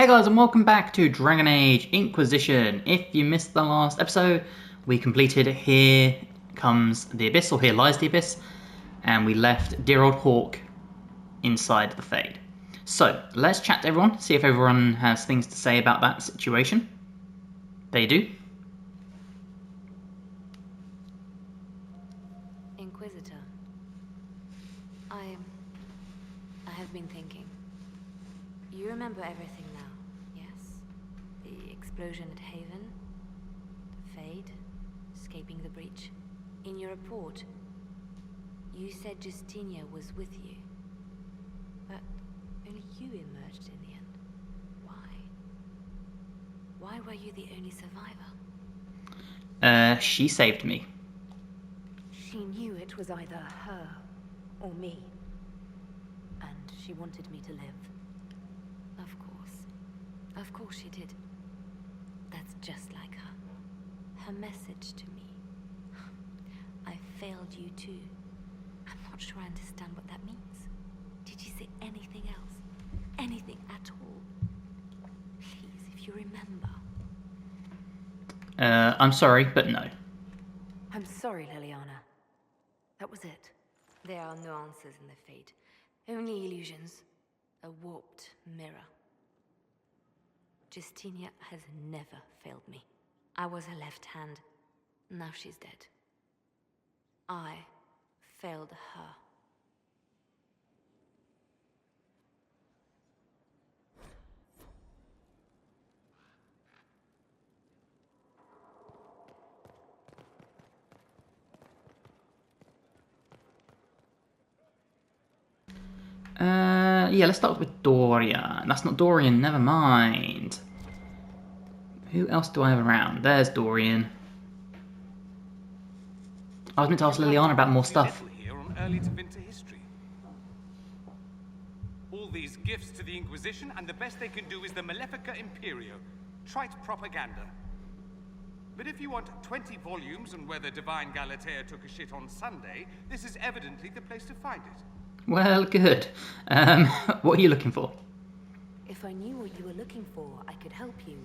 Hey guys, and welcome back to Dragon Age Inquisition. If you missed the last episode, we completed Here Comes the Abyss, or Here Lies the Abyss, and we left dear old Hawk inside the Fade. So, let's chat to everyone, see if everyone has things to say about that situation. They do. Inquisitor, I have been thinking. You remember everything now, yes? The explosion at Haven, the Fade, escaping the breach. In your report, you said Justinia was with you. But only you emerged in the end. Why? Why were you the only survivor? She saved me. She knew it was either her or me. And she wanted me to live. Of course she did. That's just like her. Her message to me. I failed you too. I'm not sure I understand what that means. Did you say anything else? Anything at all? Please, if you remember. I'm sorry, but no. I'm sorry, Liliana. That was it. There are no answers in the Fate. Only illusions. A warped mirror. Justinia has never failed me. I was her left hand. Now she's dead. I failed her. Yeah, let's start with Dorian. That's not Dorian, never mind. Who else do I have around? There's Dorian. I was meant to ask Liliana about more stuff. Here on early to winter history. All these gifts to the Inquisition, and the best they can do is the Malefica Imperio. Trite propaganda. But if you want 20 volumes on whether Divine Galatea took a shit on Sunday, this is evidently the place to find it. Well, good. What are you looking for? If I knew what you were looking for, I could help you.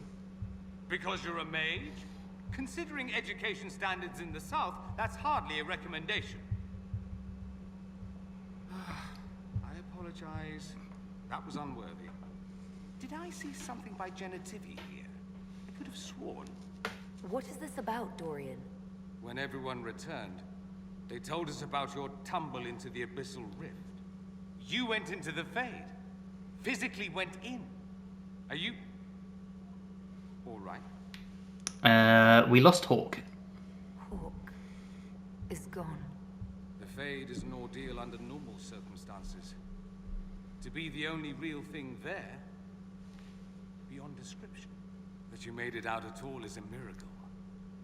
Because you're a mage? Considering education standards in the South, that's hardly a recommendation. I apologize. That was unworthy. Did I see something by Genitivi here? I could have sworn. What is this about, Dorian? When everyone returned, they told us about your tumble into the Abyssal Rift. You went into the Fade. Physically went in. Are you... all right? We lost Hawk. Hawk is gone. The Fade is an ordeal under normal circumstances. To be the only real thing there, beyond description. That you made it out at all is a miracle.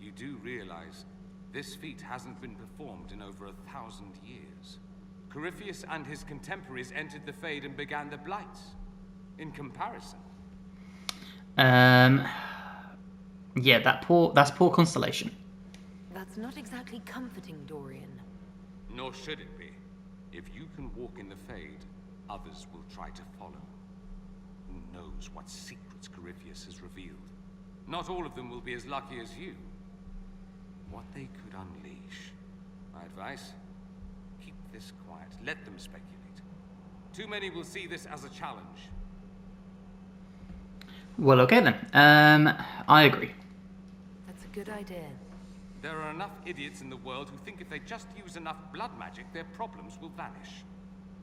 You do realize this feat hasn't been performed in over 1,000 years. Corypheus and his contemporaries entered the Fade and began the Blights. In comparison. Yeah, that's poor Constellation. That's not exactly comforting, Dorian. Nor should it be. If you can walk in the Fade, others will try to follow. Who knows what secrets Corypheus has revealed? Not all of them will be as lucky as you. What they could unleash. My advice? Keep this quiet. Let them speculate. Too many will see this as a challenge. Well, okay then. I agree. That's a good idea. There are enough idiots in the world who think if they just use enough blood magic, their problems will vanish.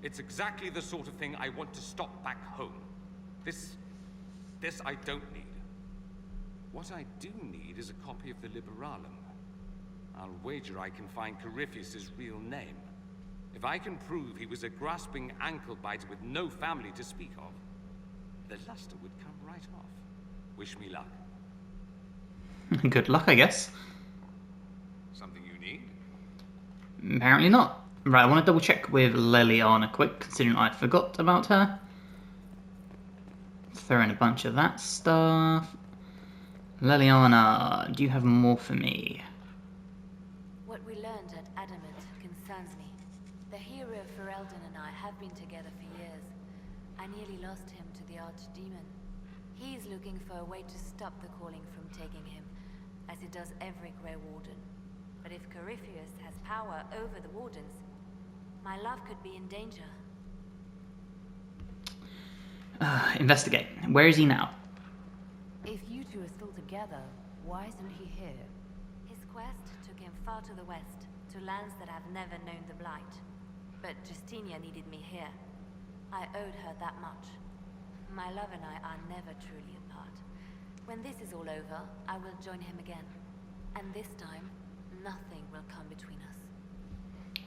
It's exactly the sort of thing I want to stop back home. This I don't need. What I do need is a copy of the Liberalum. I'll wager I can find Corypheus' real name. If I can prove he was a grasping ankle-biter with no family to speak of, the luster would come right off. Wish me luck. Good luck, I guess. Something you need? Apparently not. Right, I want to double check with Liliana quick, considering I forgot about her. Throw in a bunch of that stuff. Liliana, do you have more for me? What we learned at Adamant concerns me. The hero Ferelden and I have been together for years. I nearly lost him to the Archdemon. He looking for a way to stop the calling from taking him, as it does every Grey Warden. But if Corypheus has power over the Wardens, my love could be in danger. Investigate. Where is he now? If you two are still together, why isn't he here? His quest took him far to the west, to lands that have never known the Blight. But Justinia needed me here. I owed her that much. My love and I are never truly apart. When this is all over, I will join him again. And this time, nothing will come between us.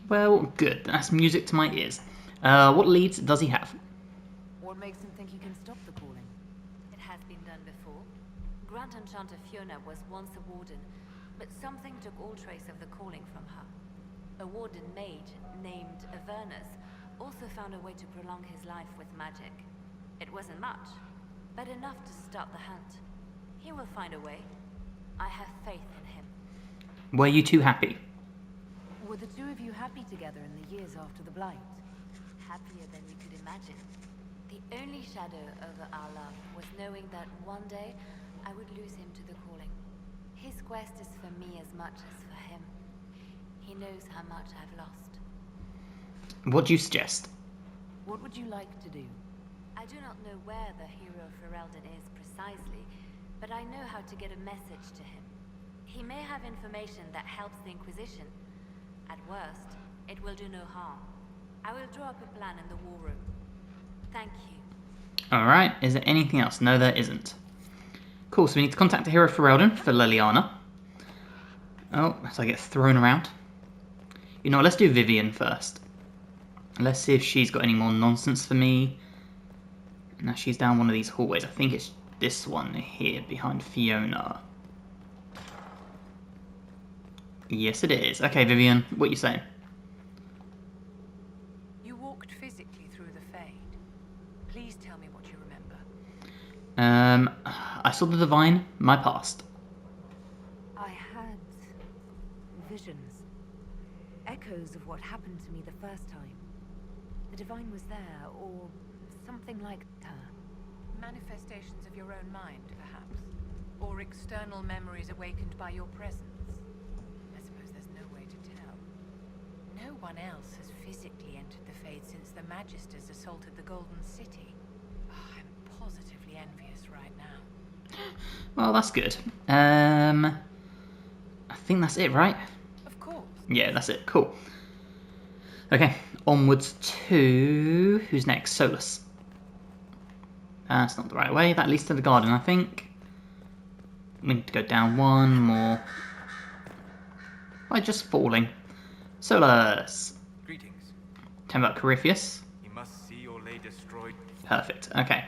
Well, good. That's music to my ears. What leads does he have? What makes him think he can stop the calling? It has been done before. Grand Enchanter Fiona was once a warden, but something took all trace of the calling from her. A warden mage named Avernus also found a way to prolong his life with magic. It wasn't much, but enough to start the hunt. He will find a way. I have faith in him. Were you two happy? Were the two of you happy together in the years after the Blight? Happier than we could imagine. The only shadow over our love was knowing that one day I would lose him to the calling. His quest is for me as much as for him. He knows how much I've lost. What do you suggest? What would you like to do? I do not know where the hero Ferelden is precisely, but I know how to get a message to him. He may have information that helps the Inquisition. At worst, it will do no harm. I will draw up a plan in the war room. Thank you. Alright, is there anything else? No, there isn't. Cool, so we need to contact the hero Ferelden for Liliana. Oh, so I get thrown around. You know what, let's do Vivian first. Let's see if she's got any more nonsense for me. Now she's down one of these hallways. I think it's this one here behind Fiona. Yes, it is. Okay, Vivian, what you saying? You walked physically through the Fade. Please tell me what you remember. I saw the Divine, my past. I had visions. Echoes of what happened to me the first time. The Divine was there, or something like her. Manifestations of your own mind, perhaps? Or external memories awakened by your presence? I suppose there's no way to tell. No one else has physically entered the Fade since the Magisters assaulted the Golden City. Oh, I'm positively envious right now. Well, that's good. I think that's it, right? Of course. Yeah, that's it. Cool. Okay, onwards to... Who's next? Solus. That's not the right way. That leads to the garden, I think. We need to go down one more. By just falling. Solus. Greetings. Tell me about Corypheus. You must see your lay destroyed. Perfect. Okay.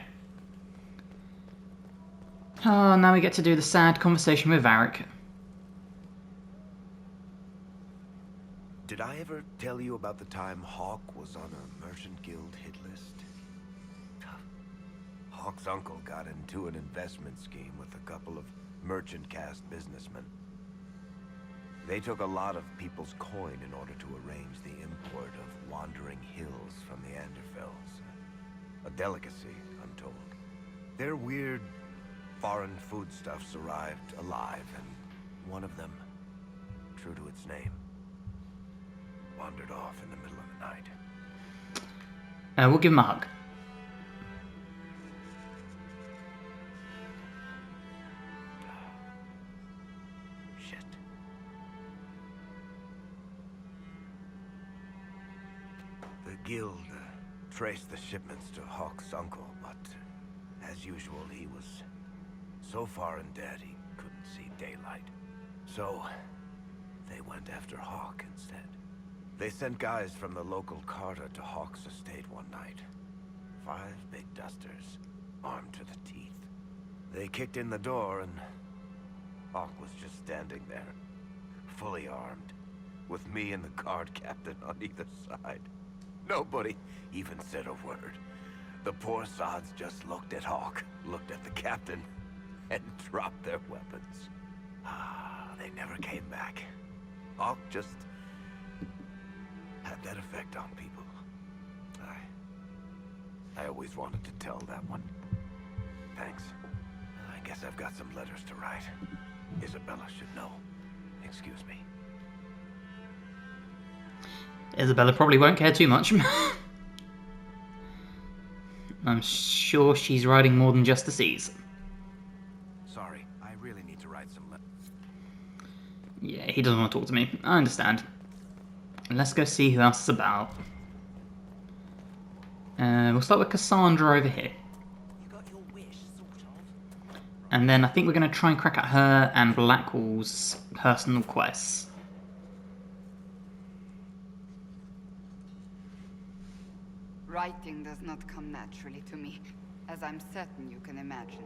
Oh, now we get to do the sad conversation with Varric. Did I ever tell you about the time Hawk was on a Merchant Guild hit list? Hawk's uncle got into an investment scheme with a couple of merchant caste businessmen. They took a lot of people's coin in order to arrange the import of wandering hills from the Anderfells. A delicacy, I'm told. Their weird foreign foodstuffs arrived alive, and one of them, true to its name, wandered off in the middle of the night. We'll give him a hug. Shit. The guild traced the shipments to Hawk's uncle, but as usual, he was so far in debt he couldn't see daylight. So they went after Hawk instead. They sent guys from the local carter to Hawk's estate one night. 5 big dusters, armed to the teeth. They kicked in the door and Hawk was just standing there, fully armed, with me and the guard captain on either side. Nobody even said a word. The poor sods just looked at Hawk, looked at the captain, and dropped their weapons. They never came back. Hawk just had that effect on people. I always wanted to tell that one. Thanks. guess I've got some letters to write. Isabella should know. Excuse me. Isabella probably won't care too much. I'm sure she's riding more than just the seas. Sorry, I really need to write some letters. Yeah, he doesn't want to talk to me. I understand. Let's go see who else is about. We'll start with Cassandra over here. You got your wish, sort of. And then I think we're going to try and crack at her and Blackwell's personal quests. Writing does not come naturally to me, as I'm certain you can imagine.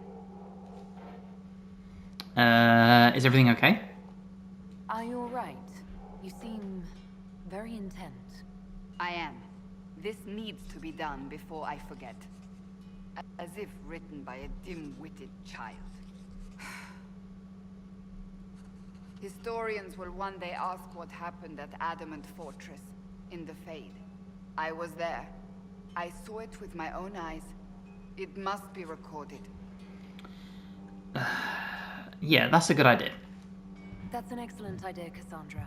Is everything okay? Are you alright? You seem very intent. I am. This needs to be done before I forget. As if written by a dim-witted child. Historians will one day ask what happened at Adamant Fortress, in the Fade. I was there. I saw it with my own eyes. It must be recorded. Yeah, that's a good idea. That's an excellent idea, Cassandra.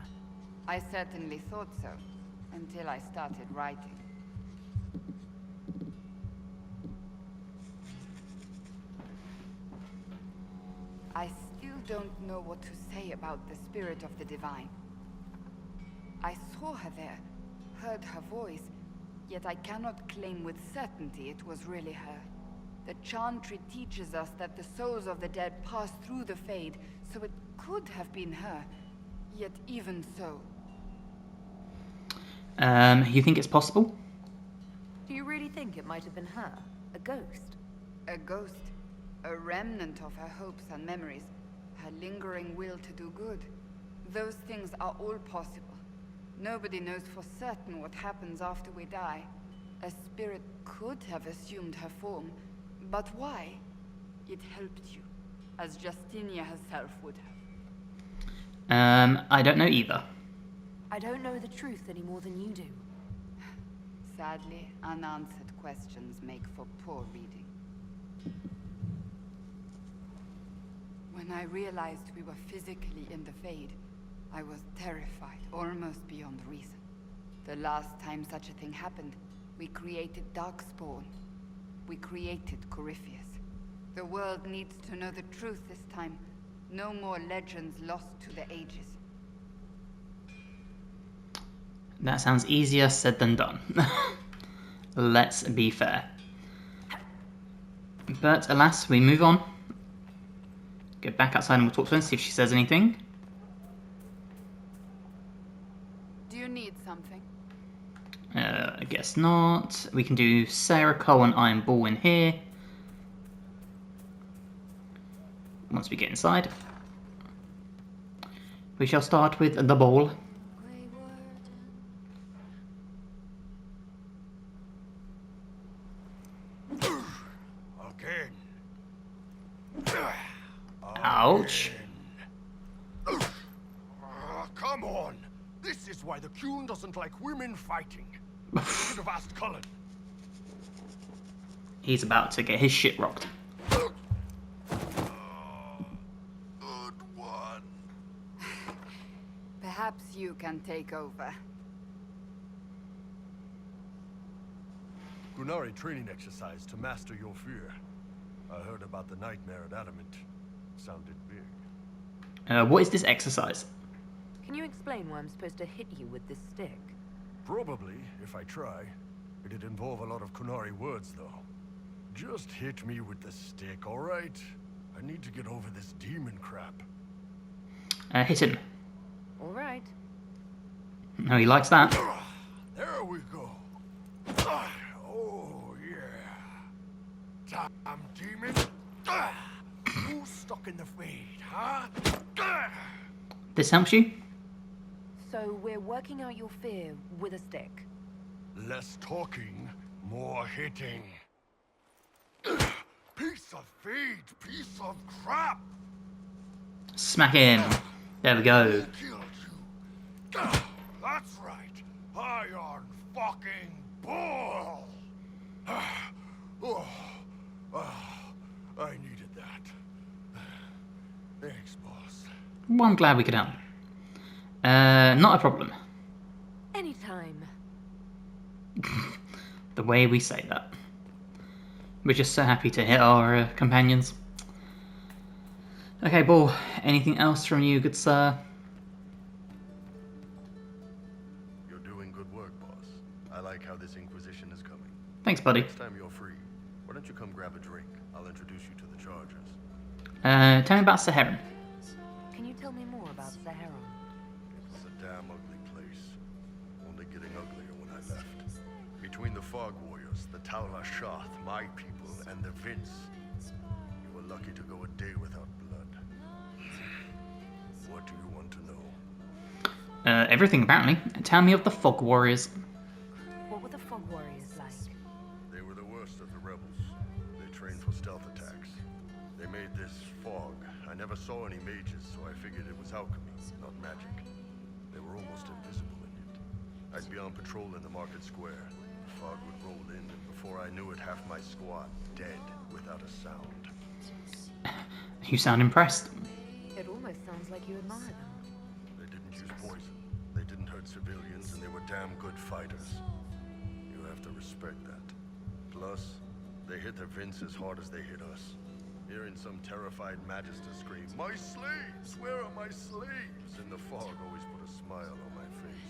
I certainly thought so, until I started writing. I still don't know what to say about the spirit of the divine. I saw her there, heard her voice, yet I cannot claim with certainty it was really her. The Chantry teaches us that the souls of the dead pass through the Fade, so it could have been her. Yet even so... You think it's possible? Do you really think it might have been her? A ghost? A ghost. A remnant of her hopes and memories. Her lingering will to do good. Those things are all possible. Nobody knows for certain what happens after we die. A spirit could have assumed her form. But why? It helped you. As Justinia herself would have. I don't know either. I don't know the truth any more than you do. Sadly, unanswered questions make for poor reading. When I realized we were physically in the Fade, I was terrified, almost beyond reason. The last time such a thing happened, we created Darkspawn. We created Corypheus. The world needs to know the truth this time. No more legends lost to the ages. That sounds easier said than done. Let's be fair. But alas, we move on. Go back outside and we'll talk to her and see if she says anything. Do you need something? I guess not. We can do Sarah, Cole and Iron Ball in here. Once we get inside. We shall start with the ball. Again. Ouch. Come on. This is why the Qun doesn't like women fighting. You should have asked Cullen. He's about to get his shit rocked. Good one. Perhaps you can take over. Qunari training exercise to master your fear. I heard about the nightmare at Adamant. Sounded big. What is this exercise? Can you explain why I'm supposed to hit you with this stick? Probably, if I try. It'd involve a lot of Qunari words, though. Just hit me with the stick, alright? I need to get over this demon crap. Hit him. Alright. No, he likes that. There we go. Oh, yeah. Damn demon. Who's stuck in the Fade, huh? This helps you? So we're working out your fear with a stick. Less talking, more hitting. Piece of Fade, piece of crap. Smack him. There we go. Who killed you? That's right. Iron fucking bull. I needed that. Thanks, boss. Well, I'm glad we could help. Not a problem. Anytime. The way we say that. We're just so happy to hit our companions. Okay, Bull, anything else from you, good sir? You're doing good work, boss. I like how this Inquisition is coming. Thanks, buddy. Next time you're free, why don't you come grab a drink? I'll introduce you to the Chargers. Tell me about Saharan. Can you tell me more about Sahara? It was a damn ugly place. Only getting uglier when I left. Between the Fog Warriors, the Taula Shath, my people, and the Vince, you were lucky to go a day without blood. What do you want to know? Everything, apparently. Tell me of the Fog Warriors. What were the Fog Warriors like? They were the worst of the rebels. They trained for stealth attacks. They made this fog. I never saw any mages, so I figured it was alchemy, not magic. They were almost invisible in it. I'd be on patrol in the market square. The fog would roll in, and before I knew it, half my squad dead without a sound. You sound impressed. It almost sounds like you admire them. They didn't use poison. They didn't hurt civilians, and they were damn good fighters. You have to respect that. Plus, they hit the Vince as hard as they hit us. Hearing some terrified Magister scream, "My slaves! Where are my slaves?" in the fog always put a smile on my face.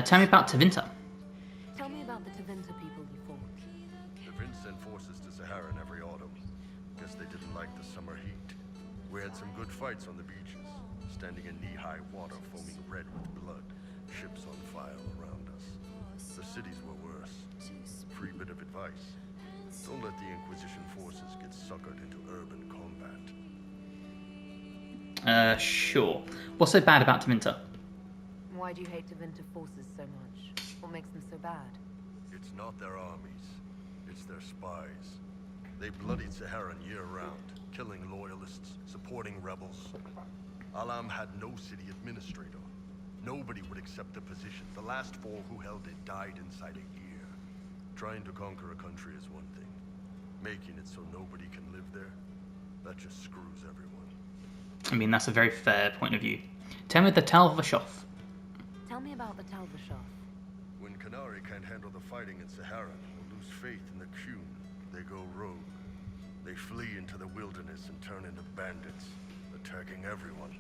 Tell me about Tevinter. Tell me about the Tevinter people you fought. The Vince sent forces to Saharan every autumn. Guess they didn't like the summer heat. We had some good fights on the beaches, standing in knee-high water foaming red with blood, ships on fire around us. The cities were worse. Free bit of advice. Don't let the Inquisition forces get suckered into urban combat. Sure. What's so bad about Tevinter? Why do you hate Tevinter forces so much? What makes them so bad? It's not their armies. It's their spies. They bloodied Saharan year-round, killing loyalists, supporting rebels. Alam had no city administrator. Nobody would accept the position. The last 4 who held it died inside a year. Trying to conquer a country is one thing. Making it so nobody can live there, that just screws everyone. I mean, that's a very fair point of view. Tell me the Talvashoth. Tell me about the Talvashoth. When Canary can't handle the fighting in Saharan or lose faith in the Qun, they go rogue. They flee into the wilderness and turn into bandits, attacking everyone.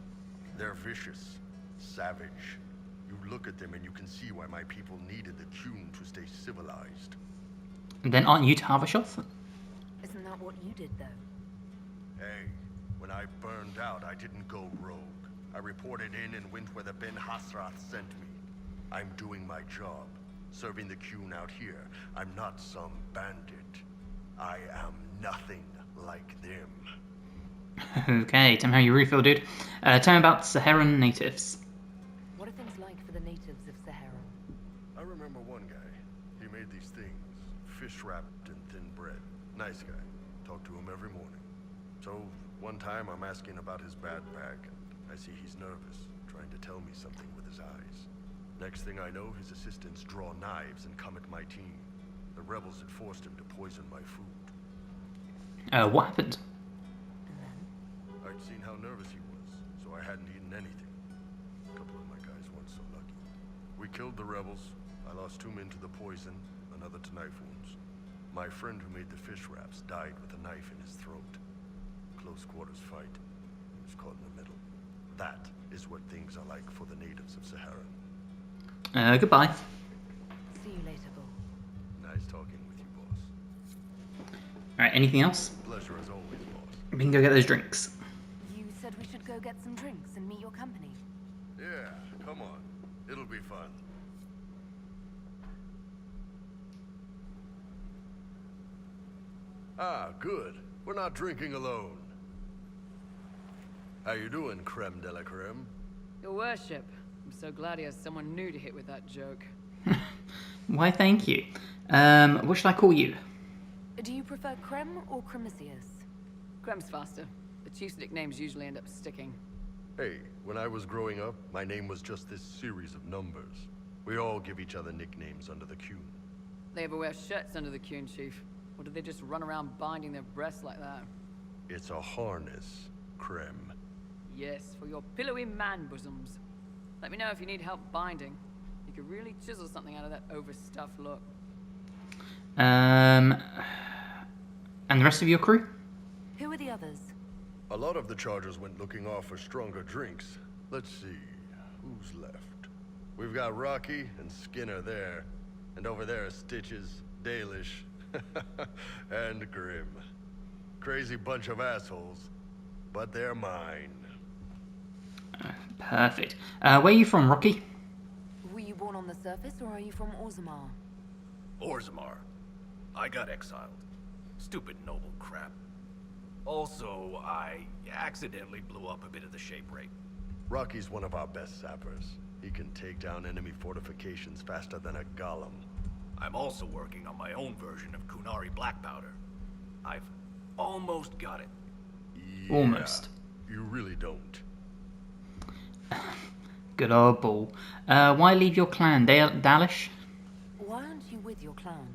They're vicious, savage. You look at them and you can see why my people needed the Qun to stay civilized. And then aren't you Talvashoth? Isn't that what you did, though? Hey, when I burned out, I didn't go rogue. I reported in and went where the Ben Hasrath sent me. I'm doing my job, serving the Qun out here. I'm not some bandit. I am nothing like them. Okay, tell me how you really feel, dude. Tell me about Saharan natives. What are things like for the natives of Sahara? I remember one guy. He made these things, fish wrapped in thin bread. Nice guy. Talk to him every morning. So, one time I'm asking about his bad back, and I see he's nervous, trying to tell me something with his eyes. Next thing I know, his assistants draw knives and come at my team. The rebels had forced him to poison my food. What happened? And then? I'd seen how nervous he was, so I hadn't eaten anything. A couple of my guys weren't so lucky. We killed the rebels. I lost 2 men to the poison, another to knife wounds. My friend who made the fish wraps died with a knife in his throat. Close quarters fight. He was caught in the middle. That is what things are like for the natives of Saharan. Goodbye. See you later, Bull. Nice talking with you, boss. Alright, anything else? Pleasure as always, boss. We can go get those drinks. You said we should go get some drinks and meet your company. Yeah, come on. It'll be fun. Ah, good. We're not drinking alone. How you doing, creme de la creme? Your worship. I'm so glad he has someone new to hit with that joke. Why, thank you. What should I call you? Do you prefer Creme or Cremisius? Crem's faster. The chief's nicknames usually end up sticking. Hey, when I was growing up, my name was just this series of numbers. We all give each other nicknames under the Qun. They ever wear shirts under the Qun, Chief? Or do they just run around binding their breasts like that? It's a harness, Krem. Yes, for your pillowy man bosoms. Let me know if you need help binding. You could really chisel something out of that overstuffed look. And the rest of your crew? Who are the others? A lot of the Chargers went looking off for stronger drinks. Let's see, who's left? We've got Rocky and Skinner there. And over there are Stitches, Dalish, and Grim. Crazy bunch of assholes, but they're mine. Perfect. Where are you from, Rocky? Were you born on the surface, or are you from Orzammar? Orzammar. I got exiled. Stupid noble crap. Also, I accidentally blew up a bit of the shape rate. Rocky's one of our best sappers. He can take down enemy fortifications faster than a golem. I'm also working on my own version of Kunari black powder. I've almost got it. Yeah, Almost. You really don't. Good old ball. Why leave your clan, Dalish? Why aren't you with your clan?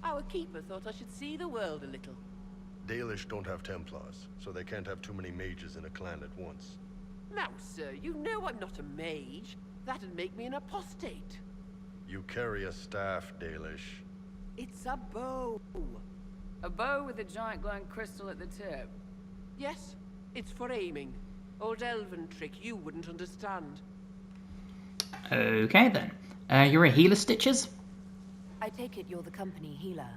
Our keeper thought I should see the world a little. Dalish don't have Templars, so they can't have too many mages in a clan at once. Now, sir, you know I'm not a mage. That'd make me an apostate. You carry a staff, Dalish. It's a bow. A bow with a giant glowing crystal at the tip. Yes, it's for aiming. Old elven trick you wouldn't understand. Okay then. You're a healer, Stitches? I take it you're the company healer.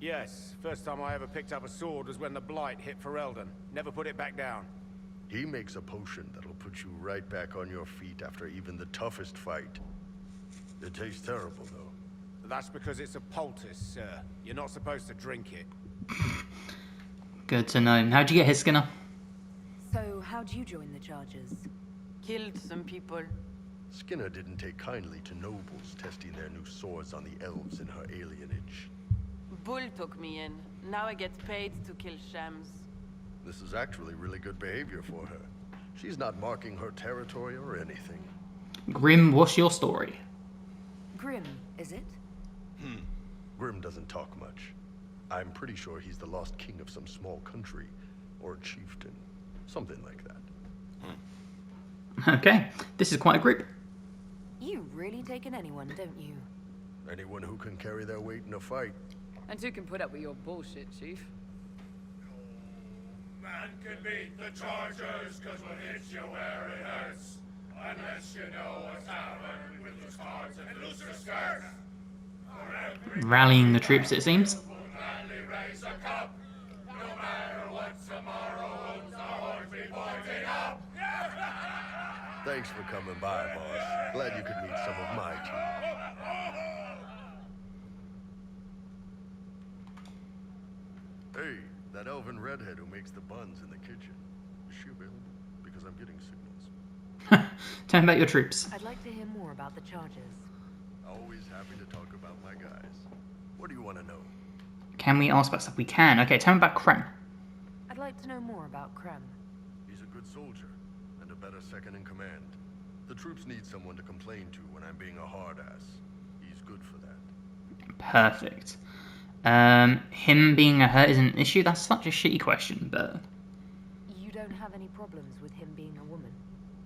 Yes, first time I ever picked up a sword was when the Blight hit Ferelden. Never put it back down. He makes a potion that'll put you right back on your feet after even the toughest fight. It tastes terrible, though. That's because it's a poultice, sir. You're not supposed to drink it. Good to know. How'd you get here, Skinner? So, how'd you join the Chargers? Killed some people. Skinner didn't take kindly to nobles testing their new swords on the elves in her alienage. Bull took me in. Now I get paid to kill shams. This is actually really good behavior for her. She's not marking her territory or anything. Grim, what's your story? Grim, is it? Grim doesn't talk much. I'm pretty sure he's the lost king of some small country, or a chieftain. Something like that. Okay, this is quite a group. You really take in anyone, don't you? Anyone who can carry their weight in a fight. And who can put up with your bullshit, Chief? Man can beat the Chargers, cause what hits you where it hurts. Unless you know what's happened with loose cards and looser skirts. Rallying the troops, it seems. Gladly raise a cup. No matter what tomorrow holds, our horns be pointing up. Thanks for coming by, boss. Glad you could meet some of my team. Hey, that elven redhead who makes the buns in the kitchen. Is she available? Because I'm getting signals. Tell me about your troops. I'd like to hear more about the Chargers. Always happy to talk about my guys. What do you want to know? Can we ask about stuff? We can. Okay, tell me about Krem. I'd like to know more about Krem. He's a good soldier, and a better second in command. The troops need someone to complain to when I'm being a hard-ass. He's good for that. Perfect. Him being a hurt is an issue? That's such a shitty question, but... You don't have any problems with him being a woman?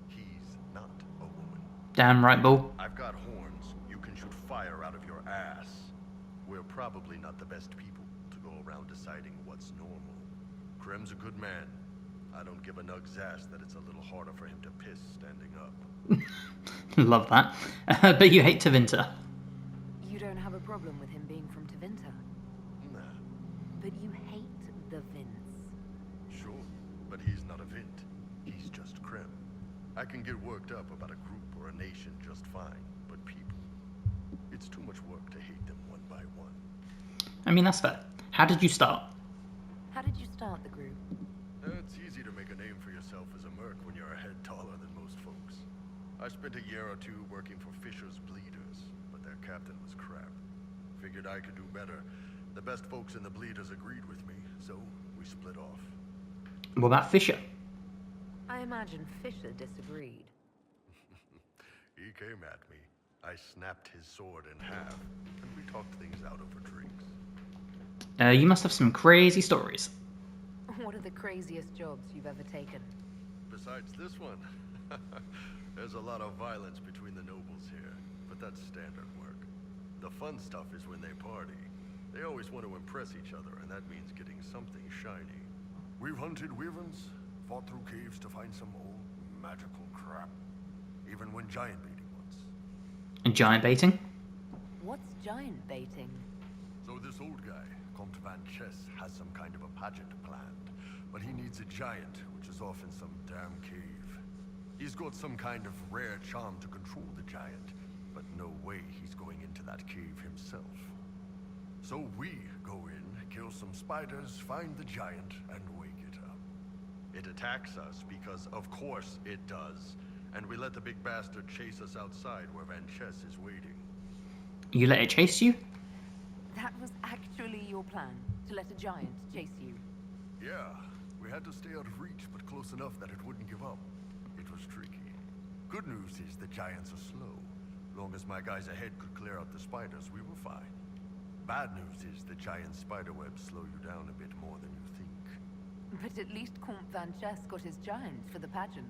He's not a woman. Damn right, Bull. I've got horns. You can shoot fire out of your ass. We're probably not the best people to go around deciding what's normal. Krem's a good man. I don't give a nug's ass that it's a little harder for him to piss standing up. Love that. But you hate Tevinter. You don't have a problem with him being from Tevinter? Nah, But you hate the Vince. sure, but he's not a Vint. He's just Krem. I can get worked up about a group or a nation just fine, but people, it's too much work to hate them one by one. I mean, that's fair. How did you start? How did you start the group? It's easy to make a name for yourself as a merc when you're a head taller than most folks. I spent a year or two working for Fisher's Bleeders, but their captain was crap. Figured I could do better. The best folks in the Bleeders agreed with me, so we split off. What about Fisher? I imagine Fisher disagreed. He came at me. I snapped his sword in half, and we talked things out over drinks. You must have some crazy stories. What are the craziest jobs you've ever taken? Besides this one, there's a lot of violence between the nobles here, but that's standard work. The fun stuff is when they party. They always want to impress each other, and that means getting something shiny. We've hunted wyverns, fought through caves to find some old magical crap. Even went giant baiting once. And giant baiting? What's giant baiting? So this old guy, Comte Van Chess, has some kind of a pageant planned. But he needs a giant, which is off in some damn cave. He's got some kind of rare charm to control the giant, but no way he's going into that cave himself. So we go in, kill some spiders, find the giant, and wake it up. It attacks us because, of course, it does. And we let the big bastard chase us outside where Van Chess is waiting. You let it chase you? That was actually your plan, to let a giant chase you. Yeah, we had to stay out of reach, but close enough that it wouldn't give up. It was tricky. Good news is the giants are slow. Long as my guys ahead could clear out the spiders, we were fine. Bad news is the giant spiderwebs slow you down a bit more than you think. But at least Comte Van Chess got his giant for the pageant.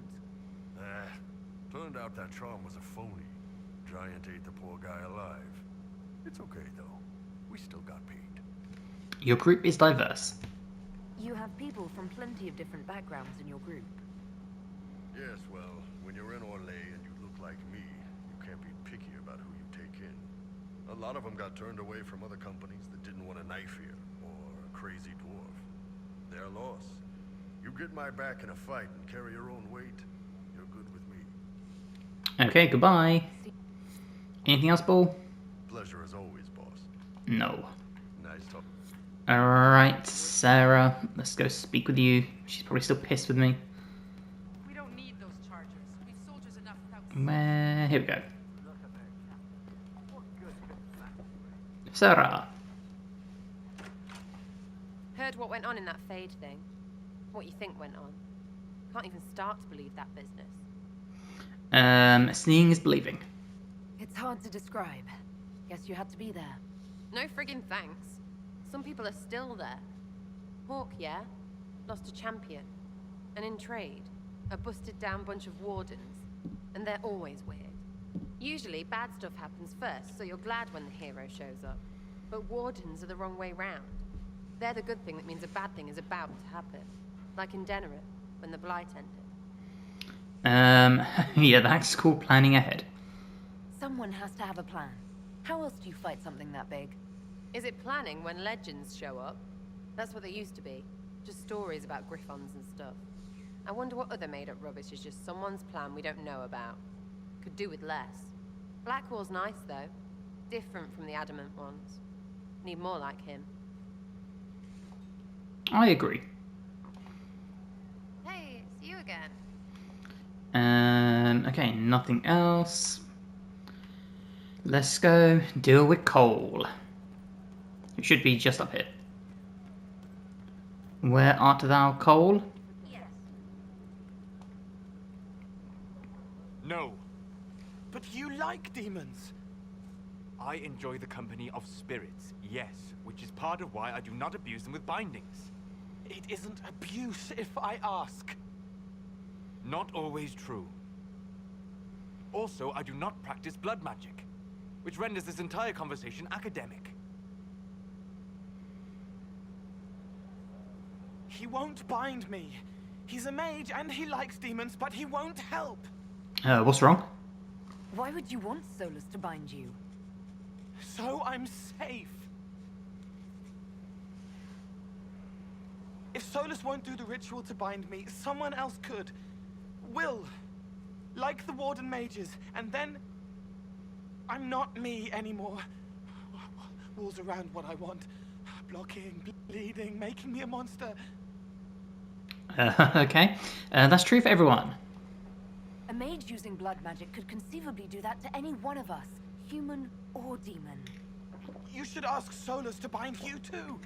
Turned out that charm was a phony. Giant ate the poor guy alive. It's okay, though. We still got paid. Your group is diverse. You have people from plenty of different backgrounds in your group. Yes, well, when you're in Orlais and you look like me, you can't be picky about who you take in. A lot of them got turned away from other companies that didn't want a knife here, or a crazy dwarf. Their loss. You get my back in a fight and carry your own weight, you're good with me. Okay, goodbye. Anything else, Bull? Pleasure as always, boss. No. Nice talk. Alright, Sarah, let's go speak with you. She's probably still pissed with me. We don't need those chargers. We've soldiers enough without... Here we go. Sarah. Heard what went on in that Fade thing. What you think went on. Can't even start to believe that business. Seeing is believing. It's hard to describe. Guess you had to be there. No friggin' thanks. Some people are still there. Hawk, yeah? Lost a champion. And in trade, a busted down bunch of wardens. And they're always weird. Usually, bad stuff happens first, so you're glad when the hero shows up. But wardens are the wrong way round. They're the good thing that means a bad thing is about to happen. Like in Denerit, when the Blight ended. Yeah, that's called planning ahead. Someone has to have a plan. How else do you fight something that big? Is it planning when legends show up? That's what they used to be. Just stories about griffons and stuff. I wonder what other made-up rubbish is just someone's plan we don't know about. Could do with less. Blackwall's nice, though. Different from the adamant ones. Need more like him. I agree. Hey, it's you again. Okay, nothing else. Let's go deal with Cole. It should be just up here. Where art thou, Cole? Yes. No. But you like demons. I enjoy the company of spirits, yes, which is part of why I do not abuse them with bindings. It isn't abuse if I ask. Not always true. Also, I do not practice blood magic, which renders this entire conversation academic. He won't bind me. He's a mage and he likes demons, but he won't help. What's wrong? Why would you want Solus to bind you? So I'm safe. If Solus won't do the ritual to bind me, someone else could. Will. Like the Warden mages. And then... I'm not me anymore. Walls around what I want. Blocking, bleeding, making me a monster. Okay. That's true for everyone. A mage using blood magic could conceivably do that to any one of us, human or demon. You should ask Solus to bind you too.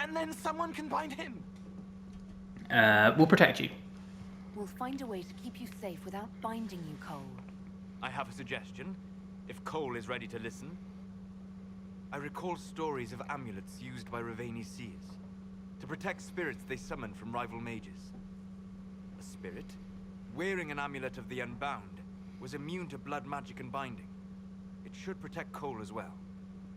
And then someone can bind him. We'll protect you. We'll find a way to keep you safe without binding you, Cole. I have a suggestion, if Cole is ready to listen. I recall stories of amulets used by Raveni seers to protect spirits they summon from rival mages. A spirit, wearing an amulet of the Unbound, was immune to blood magic and binding. It should protect Cole as well.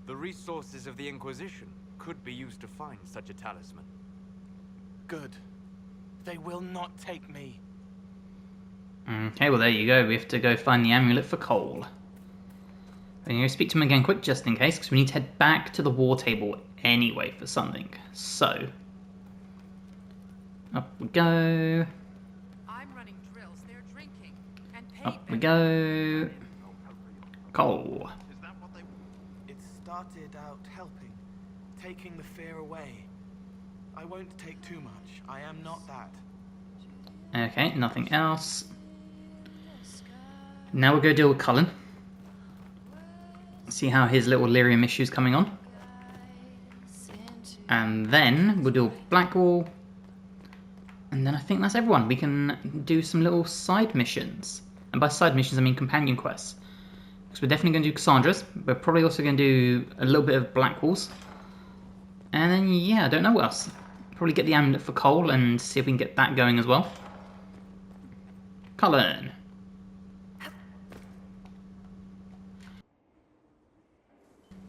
The resources of the Inquisition could be used to find such a talisman. Good. They will not take me. Okay, well there you go. We have to go find the amulet for Cole. I'm going to speak to him again quick just in case, because we need to head back to the war table anyway for something. So, up we go. I'm running drills. They're drinking and Up we go. Cole. It started out helping, taking the fear away. I won't take too much. I am not that. Okay, nothing else. Now we'll go deal with Cullen. See how his little lyrium issue's coming on. And then we'll do Blackwall. And then I think that's everyone. We can do some little side missions. And by side missions I mean companion quests. Because we're definitely going to do Cassandra's. We're probably also going to do a little bit of Blackwall's. And then, yeah, I don't know what else. Probably get the amulet for Cole and see if we can get that going as well. Cullen.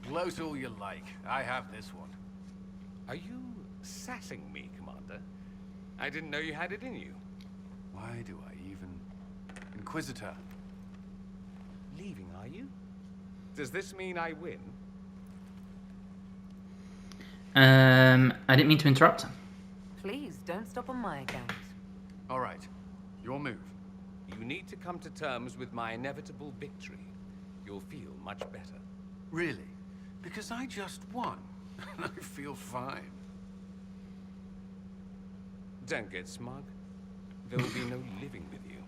Gloat all you like. I have this one. Are you sassing me, Commander? I didn't know you had it in you. Why do I even... Inquisitor. Leaving, are you? Does this mean I win? I didn't mean to interrupt. Please, don't stop on my account. All right. Your move. You need to come to terms with my inevitable victory. You'll feel much better. Really? Because I just won. I feel fine. Don't get smug. There will be no living with you.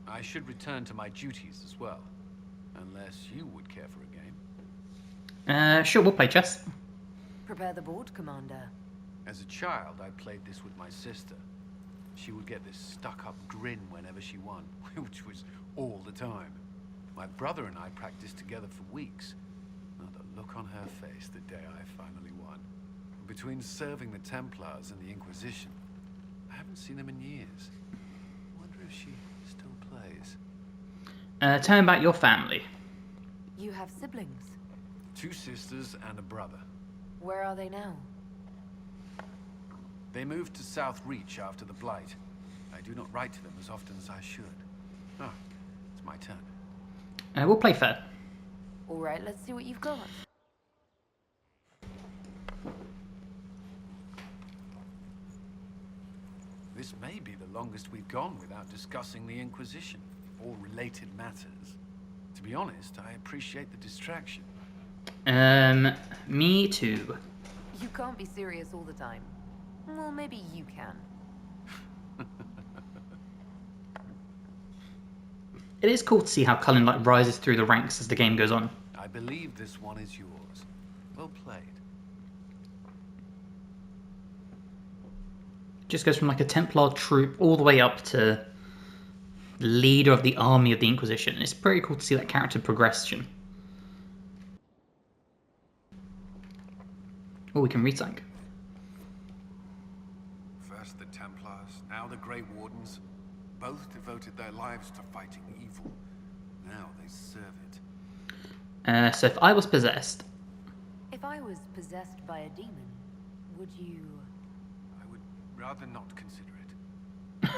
I should return to my duties as well. Unless you would care for a game. Sure, we'll play chess. Prepare the board, Commander. As a child, I played this with my sister. She would get this stuck-up grin whenever she won, which was all the time. My brother and I practiced together for weeks. Now the look on her face the day I finally won. Between serving the Templars and the Inquisition, I haven't seen them in years. I wonder if she still plays. Tell me about your family. You have siblings. 2 sisters and a brother. Where are they now? They moved to South Reach after the Blight. I do not write to them as often as I should. Ah, it's my turn. We'll play fair. All right, let's see what you've got. This may be the longest we've gone without discussing the Inquisition or related matters. To be honest, I appreciate the distraction. Me too. You can't be serious all the time. Well, maybe you can. It is cool to see how Cullen rises through the ranks as the game goes on. I believe this one is yours. Well played. Just goes from a Templar troop all the way up to leader of the army of the Inquisition. It's pretty cool to see that character progression. Oh, we can retank. First the Templars, now the Grey Wardens. Both devoted their lives to fighting evil. Now they serve it. So if I was possessed... If I was possessed by a demon, would you... I would rather not consider it.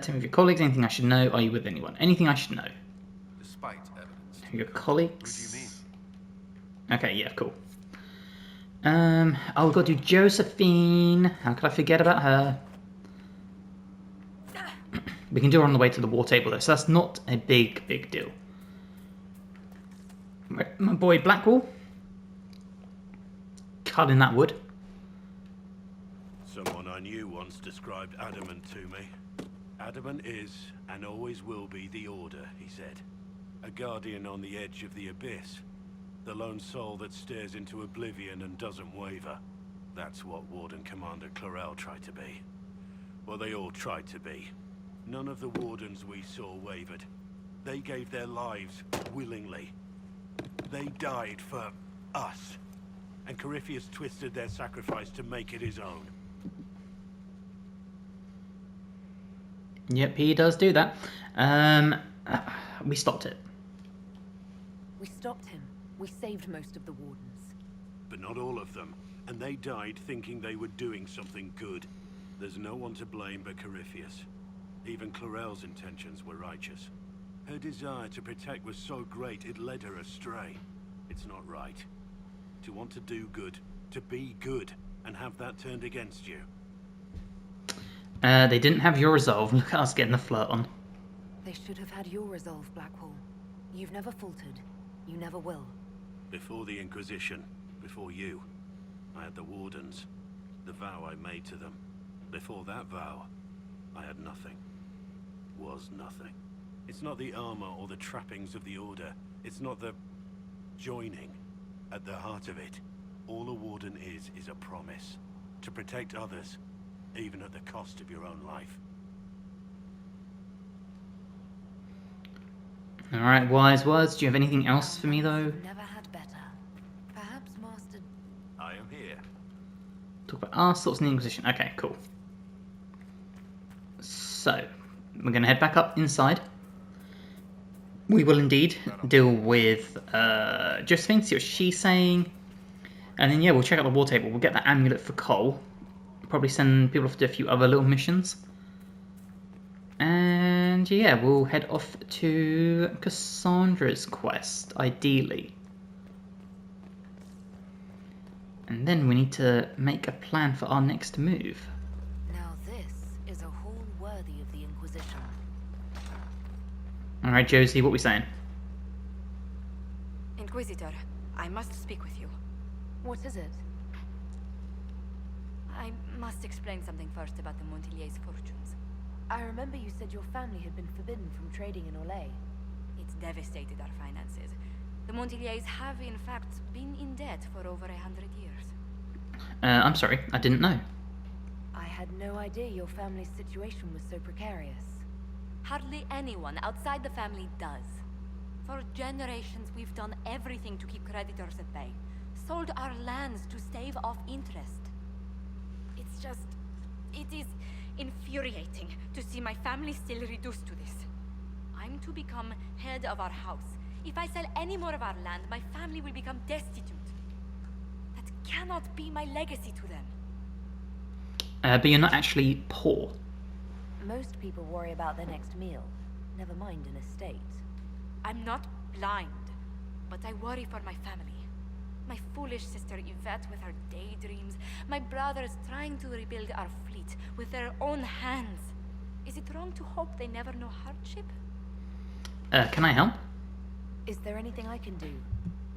Tell me of your colleagues, anything I should know. Are you with anyone? Anything I should know. Despite evidence. Your colleagues? Who do you mean? Okay, yeah, cool. Oh, we've got to do Josephine. How could I forget about her? We can do her on the way to the war table though, so that's not a big deal. My boy Blackwall. Cutting that wood. Someone I knew once described Adamant to me. Adamant is, and always will be, the Order, he said. A guardian on the edge of the abyss. The lone soul that stares into oblivion and doesn't waver. That's what Warden Commander Clarel tried to be. Well, they all tried to be. None of the Wardens we saw wavered. They gave their lives willingly. They died for us. and Corypheus twisted their sacrifice to make it his own. Yep, he does do that. We stopped it. We stopped him. We saved most of the wardens. But not all of them, and they died thinking they were doing something good. There's no one to blame but Corypheus. Even Chlorel's intentions were righteous. Her desire to protect was so great it led her astray. It's not right. To want to do good, to be good, and have that turned against you. They didn't have your resolve. Look at us getting the flirt on. They should have had your resolve, Blackwall. You've never faltered. You never will. Before the Inquisition, before you, I had the Wardens, the vow I made to them. Before that vow, I had nothing. Was nothing. It's not the armor or the trappings of the Order. It's not the joining. At the heart of it, all a Warden is a promise. To protect others, even at the cost of your own life. Alright, wise words. Do you have anything else for me, though? Never had better. Perhaps mastered. I am here. Talk about our thoughts in the Inquisition. Okay, cool. So, we're going to head back up inside. We will indeed deal with Josephine, see what she's saying. And then, yeah, we'll check out the war table. We'll get that amulet for Cole. Probably send people off to do a few other little missions. And, yeah, we'll head off to Cassandra's quest, ideally. And then we need to make a plan for our next move. Now this is a hall worthy of the Inquisition. Alright, Josie, what are we saying? Inquisitor, I must speak with you. What is it? I must explain something first about the Montilier's fortunes. I remember you said your family had been forbidden from trading in Orlais. It's devastated our finances. The Montiliers have, in fact, been in debt for over 100 years. I'm sorry, I didn't know. I had no idea your family's situation was so precarious. Hardly anyone outside the family does. For generations, we've done everything to keep creditors at bay. Sold our lands to stave off interest. It's just... it is infuriating to see my family still reduced to this. I'm to become head of our house. If I sell any more of our land, my family will become destitute. That cannot be my legacy to them. But you're not actually poor. Most people worry about their next meal, never mind an estate. I'm not blind, but I worry for my family. My foolish sister Yvette with her daydreams. My brothers trying to rebuild our fleet with their own hands. Is it wrong to hope they never know hardship? Can I help? Is there anything I can do?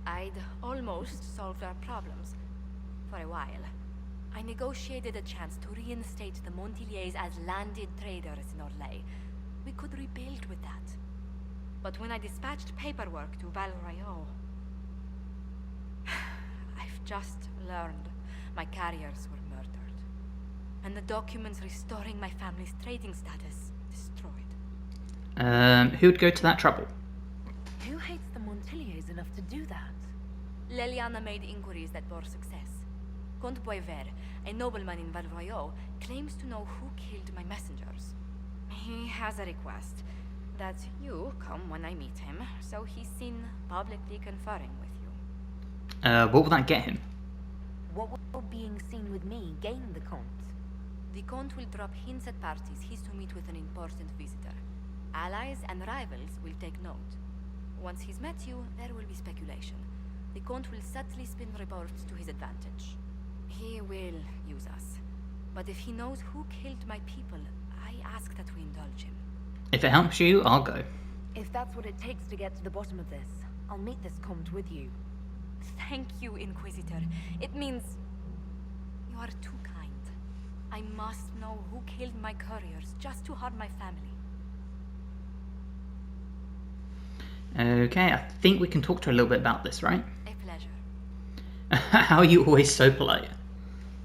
I'd almost solved our problems. For a while. I negotiated a chance to reinstate the Montiliers as landed traders in Orlais. We could rebuild with that. But when I dispatched paperwork to Val Royeaux, I've just learned my carriers were murdered. And the documents restoring my family's trading status destroyed. Who'd go to that trouble? Who hates the Montiliers enough to do that? Leliana made inquiries that bore success. Comte Boisvert, a nobleman in Val Royeaux, claims to know who killed my messengers. He has a request that you come when I meet him, so he's seen publicly conferring with you. What will that get him? What will being seen with me gain the Comte? The Comte will drop hints at parties he's to meet with an important visitor. Allies and rivals will take note. Once he's met you, there will be speculation. The Comte will subtly spin reports to his advantage. He will use us. But if he knows who killed my people, I ask that we indulge him. If it helps you, I'll go. If that's what it takes to get to the bottom of this, I'll meet this Comte with you. Thank you, Inquisitor. It means you are too kind. I must know who killed my couriers just to harm my family. Okay, I think we can talk to her a little bit about this, right? A pleasure. How are you always so polite?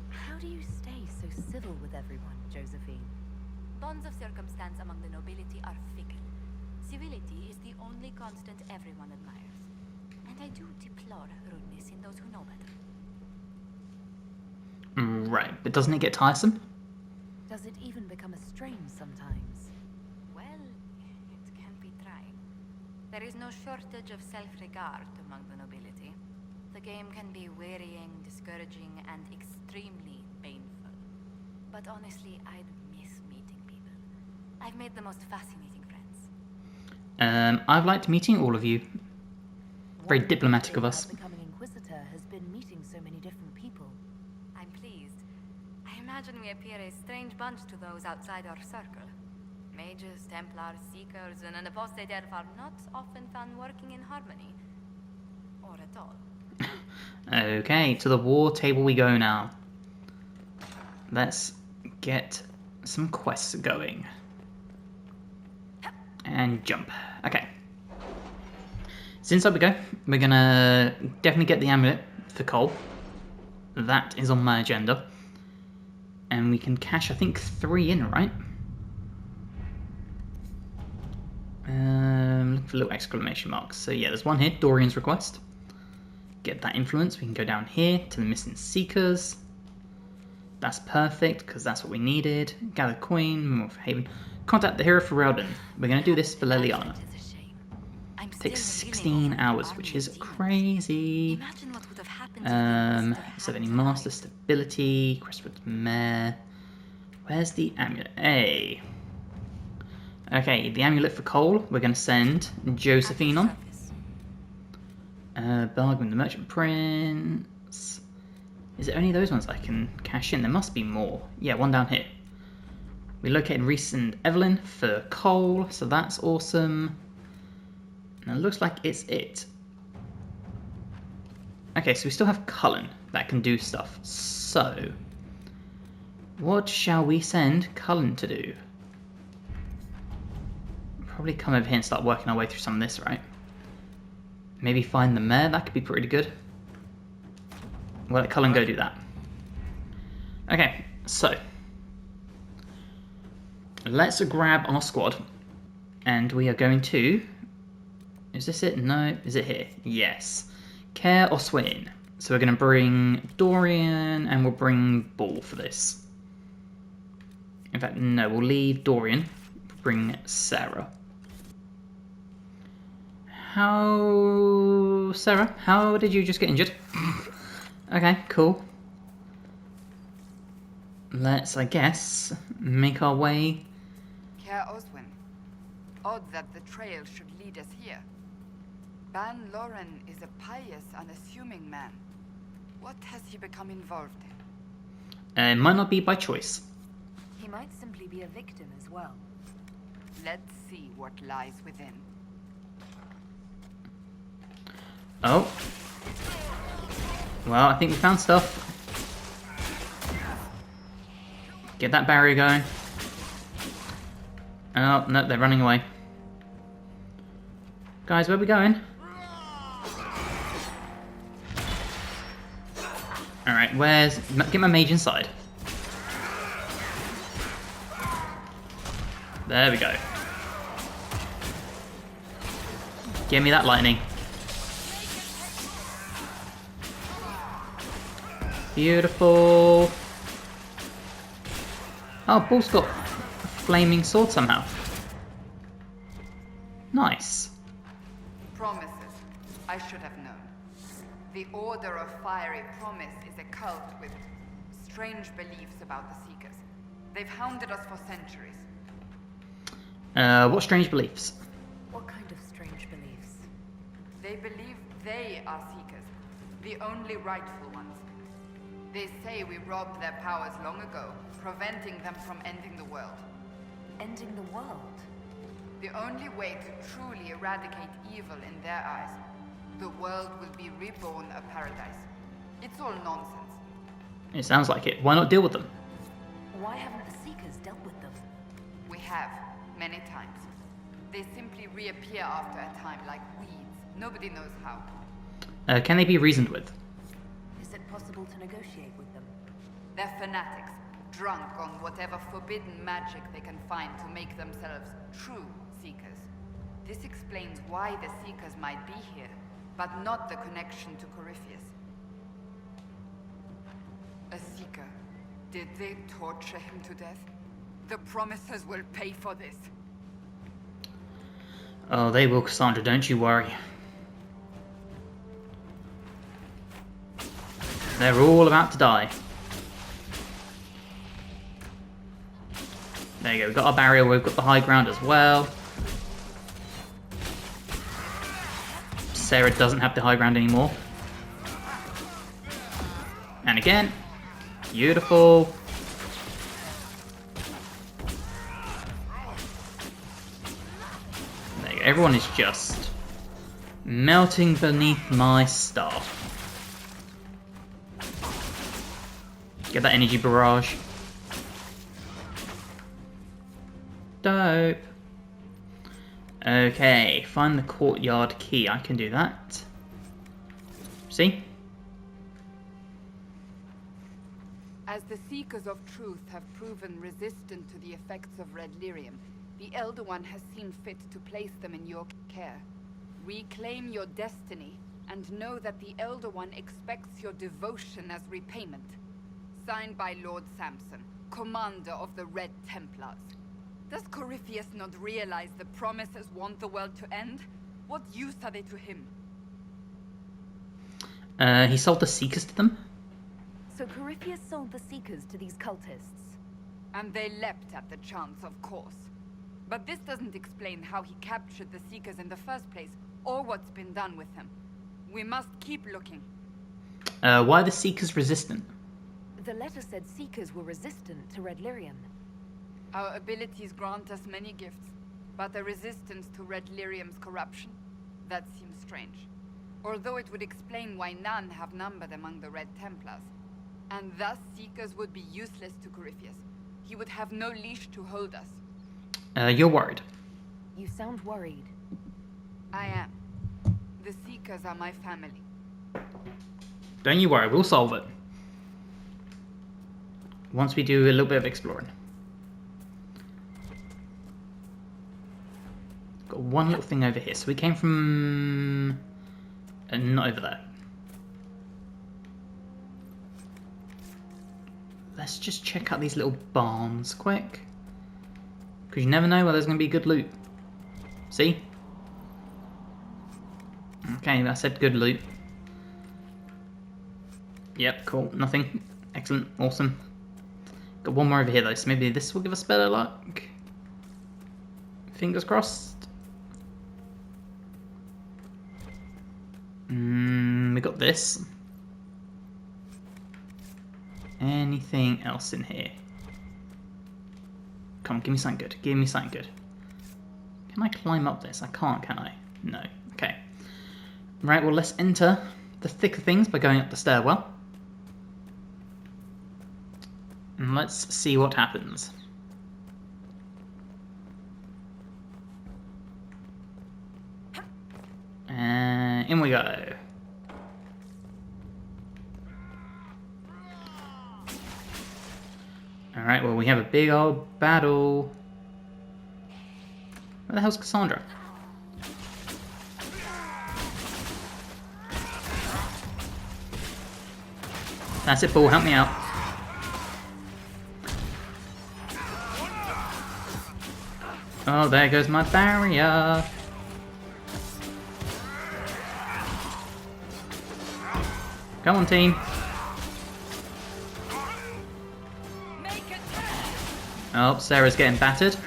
How do you stay so civil with everyone, Josephine? Bonds of circumstance among the nobility are fickle. Civility is the only constant everyone admires. And I do deplore rudeness in those who know better. Right, but doesn't it get tiresome? Does it even become a strain sometimes? Well, it can be trying. There is no shortage of self-regard among the nobility. The game can be wearying, discouraging, and extremely painful. But honestly, I'd miss meeting people. I've made the most fascinating friends. I've liked meeting all of you. Very diplomatic of us. Becoming Inquisitor has been meeting so many different people. I'm pleased. I imagine we appear a strange bunch to those outside our circle. Mages, Templars, Seekers, and an apostate elf are not often found working in harmony. Or at all. Okay, to the war table we go now. Let's get some quests going. And jump. Okay. Since we go, we're gonna definitely get the amulet for Cole. That is on my agenda. And we can cash, I think, 3 in, right? Look for little exclamation marks. So yeah, there's one here, Dorian's request. Get that influence. We can go down here to the missing Seekers. That's perfect, because that's what we needed. Gather coin, move for Haven. Contact the hero for Relden. We're going to do this for Leliana. Takes 16 hours, which is crazy. So any master stability, Crestwood's mare. Where's the amulet? Hey. Okay, the amulet for Cole, we're going to send Josephine on. Bargain with the Merchant Prince. Is it only those ones I can cash in? There must be more. Yeah, one down here. We located Reese and Evelyn for Cole, so that's awesome. And it looks like it's it. Okay, so we still have Cullen that can do stuff. So, what shall we send Cullen to do? Probably come over here and start working our way through some of this, right? Maybe find the mare, that could be pretty good. We'll let Cullen go do that. Okay, so let's grab our squad, and we are going to... Is this it? No. Is it here? Yes. Care or Swin. So we're going to bring Dorian, and we'll bring Ball for this. In fact, no, we'll leave Dorian. Bring Sarah. Sarah, how did you just get injured? Okay, cool. Let's, I guess, make our way... Care Oswin. Odd that the trail should lead us here. Ban Loren is a pious, unassuming man. What has he become involved in? It might not be by choice. He might simply be a victim as well. Let's see what lies within. Oh. Well, I think we found stuff. Get that barrier going. Oh, no, they're running away. Guys, where are we going? Alright, get my mage inside. There we go. Give me that lightning. Beautiful. Oh, Bull's got a flaming sword somehow. Nice. Promises. I should have known. The Order of Fiery Promise is a cult with strange beliefs about the Seekers. They've hounded us for centuries. What strange beliefs? What kind of strange beliefs? They believe they are Seekers, the only rightful ones. They say we robbed their powers long ago, preventing them from ending the world. Ending the world? The only way to truly eradicate evil in their eyes, the world will be reborn a paradise. It's all nonsense. It sounds like it. Why not deal with them? Why haven't the Seekers dealt with them? We have, many times. They simply reappear after a time like weeds. Nobody knows how. Can they be reasoned with? Is it possible to negotiate with them? They're fanatics, drunk on whatever forbidden magic they can find to make themselves true Seekers. This explains why the Seekers might be here, but not the connection to Corypheus. A Seeker. Did they torture him to death? The Promisers will pay for this. Oh, they will, Cassandra, don't you worry. They're all about to die. There you go, we've got our barrier, we've got the high ground as well. Sarah doesn't have the high ground anymore. And again, beautiful. There you go, everyone is just melting beneath my staff. Get that energy barrage. Dope. Okay, find the courtyard key. I can do that. See? As the Seekers of Truth have proven resistant to the effects of Red Lyrium, the Elder One has seen fit to place them in your care. Reclaim your destiny, and know that the Elder One expects your devotion as repayment. Signed by Lord Samson, Commander of the Red Templars. Does Corypheus not realize the Promisers want the world to end? What use are they to him? He sold the Seekers to them? So Corypheus sold the Seekers to these cultists? And they leapt at the chance, of course. But this doesn't explain how he captured the Seekers in the first place, or what's been done with them. We must keep looking. Why are the Seekers resistant? The letter said Seekers were resistant to Red Lyrium. Our abilities grant us many gifts, but a resistance to Red Lyrium's corruption? That seems strange. Although it would explain why none have numbered among the Red Templars. And thus Seekers would be useless to Corypheus. He would have no leash to hold us. You're worried. You sound worried. I am. The Seekers are my family. Don't you worry, we'll solve it. Once we do a little bit of exploring. Got one little thing over here. So we came from... not over there. Let's just check out these little barns quick. Because you never know where there's going to be good loot. See? Okay, I said good loot. Yep, cool. Nothing. Excellent. Awesome. Got one more over here though, so maybe this will give us better luck. Fingers crossed. We got this. Anything else in here? Come on, give me something good. Give me something good. Can I climb up this? I can't, can I? No. Okay. Right, well, let's enter the thick of things by going up the stairwell. And let's see what happens. In we go. Alright, well, we have a big old battle. Where the hell's Cassandra? That's it, Paul, help me out. Oh, there goes my barrier. Come on, team. Oh, Sarah's getting battered.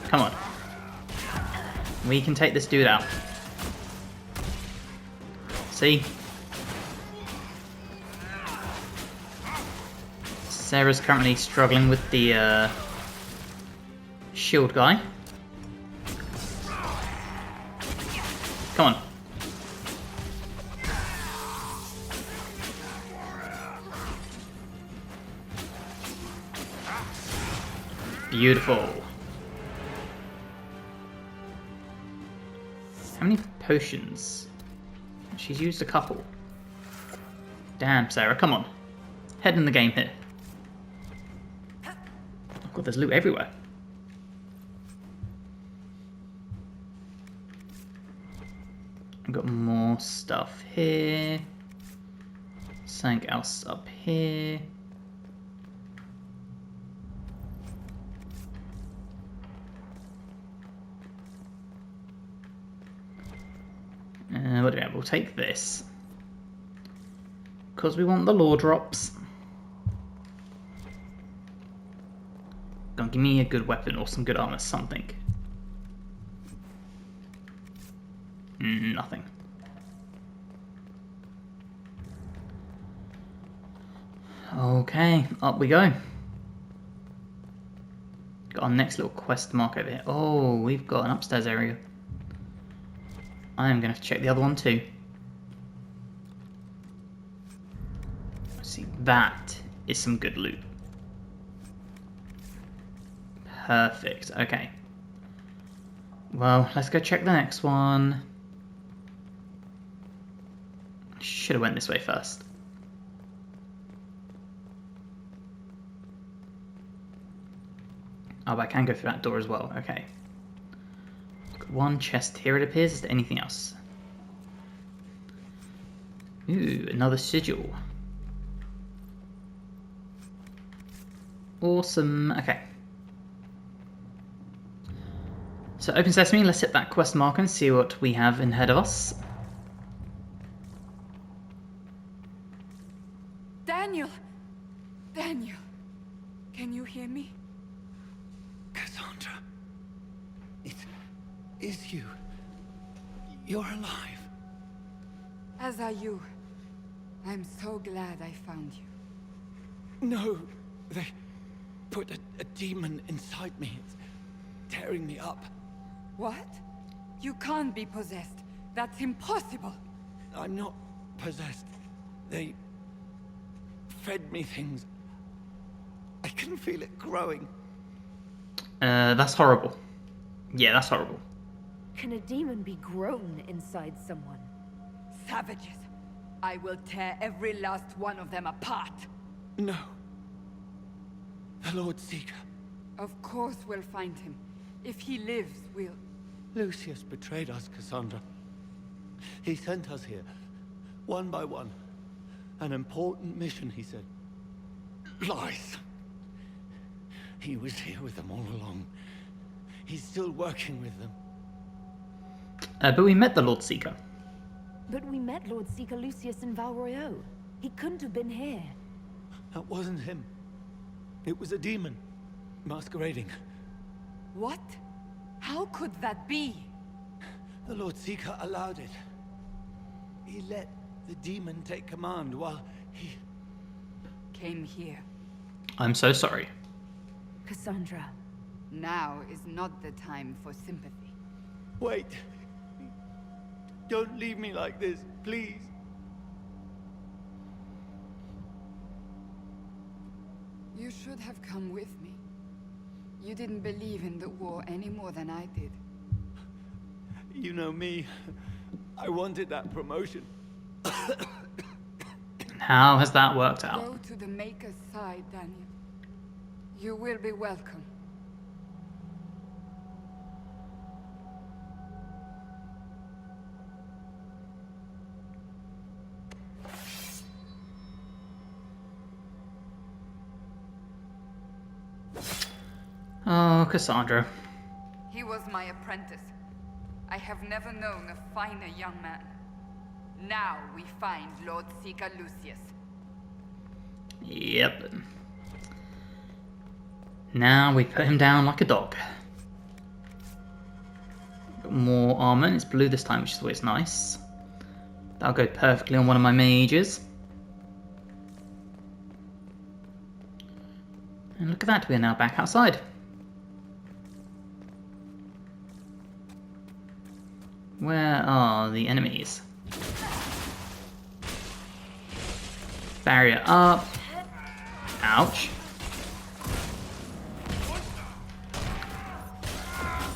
Come on. We can take this dude out. See? Sarah's currently struggling with the shield guy. Come on. Beautiful. How many potions? She's used a couple. Damn, Sarah, come on. Head in the game here. Oh god, there's loot everywhere. We've got more stuff here. Something else up here. What do we have? We'll take this. Because we want the lore drops. Go on, give me a good weapon or some good armor, something. Nothing. Okay, up we go. Got our next little quest mark over here. Oh, we've got an upstairs area. I am going to have to check the other one too. See, that is some good loot. Perfect, okay. Well, let's go check the next one. Should have went this way first. Oh, but I can go through that door as well, okay. Got one chest here, it appears. Is there anything else? Ooh, another sigil. Awesome, okay. So open sesame, let's hit that quest marker and see what we have ahead of us. Daniel! Daniel! Can you hear me? Cassandra. It is you. You're alive. As are you. I'm so glad I found you. No, they put a demon inside me. It's tearing me up. What? You can't be possessed. That's impossible. I'm not possessed. They fed me things. I can feel it growing. That's horrible. Yeah, that's horrible. Can a demon be grown inside someone? Savages. I will tear every last one of them apart. No. The Lord Seeker. Of course we'll find him. If he lives, we'll... Lucius betrayed us, Cassandra. He sent us here, one by one. An important mission, he said. Lies. He was here with them all along. He's still working with them. But we met the Lord Seeker. But we met Lord Seeker Lucius in Val Royeaux. He couldn't have been here. That wasn't him. It was a demon, masquerading. What? How could that be? The Lord Seeker allowed it. He let the demon take command while he... came here. I'm so sorry. Cassandra. Now is not the time for sympathy. Wait. Don't leave me like this, please. You should have come with me. You didn't believe in the war any more than I did. You know me. I wanted that promotion. How has that worked out? Go to the Maker's side, Daniel. You will be welcome. Oh, Cassandra. He was my apprentice. I have never known a finer young man. Now we find Lord Seeker Lucius. Yep. Now we put him down like a dog. Got more armor, and it's blue this time, which is always nice. That'll go perfectly on one of my mages. And look at that, we're now back outside. Where are the enemies? Barrier up. Ouch.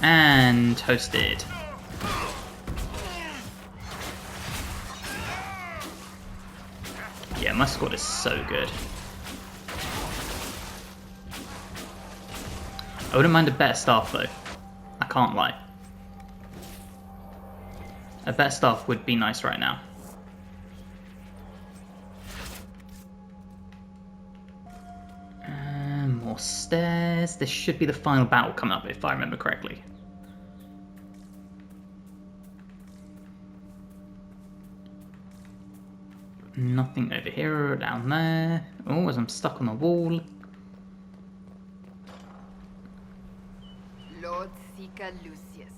And toasted. Yeah, my squad is so good. I wouldn't mind a better staff though. I can't lie. A better staff would be nice right now. More stairs. This should be the final battle coming up, if I remember correctly. Nothing over here or down there. Oh, as I'm stuck on the wall. Lord Seeker Lucius.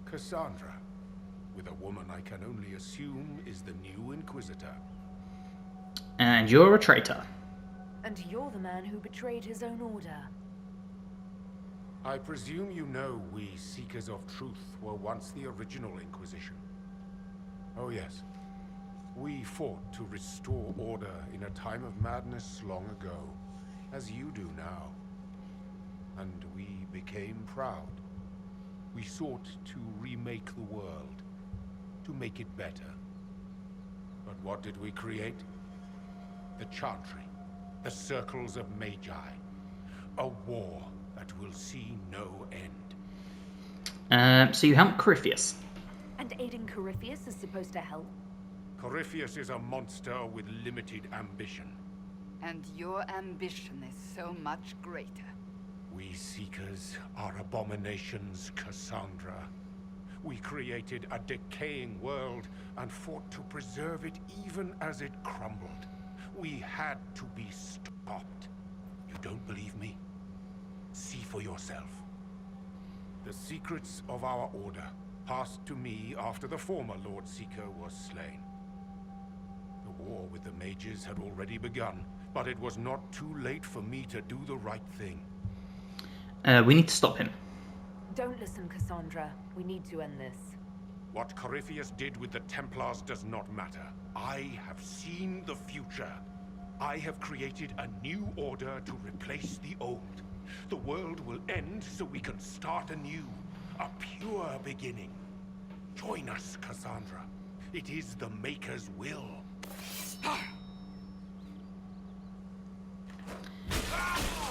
Cassandra, with a woman I can only assume is the new Inquisitor. And you're a traitor. And you're the man who betrayed his own order. I presume you know we Seekers of Truth were once the original Inquisition. Oh yes. We fought to restore order in a time of madness long ago, as you do now. And we became proud. We sought to remake the world, to make it better. But what did we create? The Chantry, the Circles of Magi. A war that will see no end. So you helped Corypheus. And aiding Corypheus is supposed to help? Corypheus is a monster with limited ambition. And your ambition is so much greater. We Seekers are abominations, Cassandra. We created a decaying world and fought to preserve it even as it crumbled. We had to be stopped. You don't believe me? See for yourself. The secrets of our order passed to me after the former Lord Seeker was slain. The war with the mages had already begun, but it was not too late for me to do the right thing. We need to stop him. Don't listen, Cassandra. We need to end this. What Corypheus did with the Templars does not matter. I have seen the future. I have created a new order to replace the old. The world will end so we can start anew. A pure beginning. Join us, Cassandra. It is the Maker's will.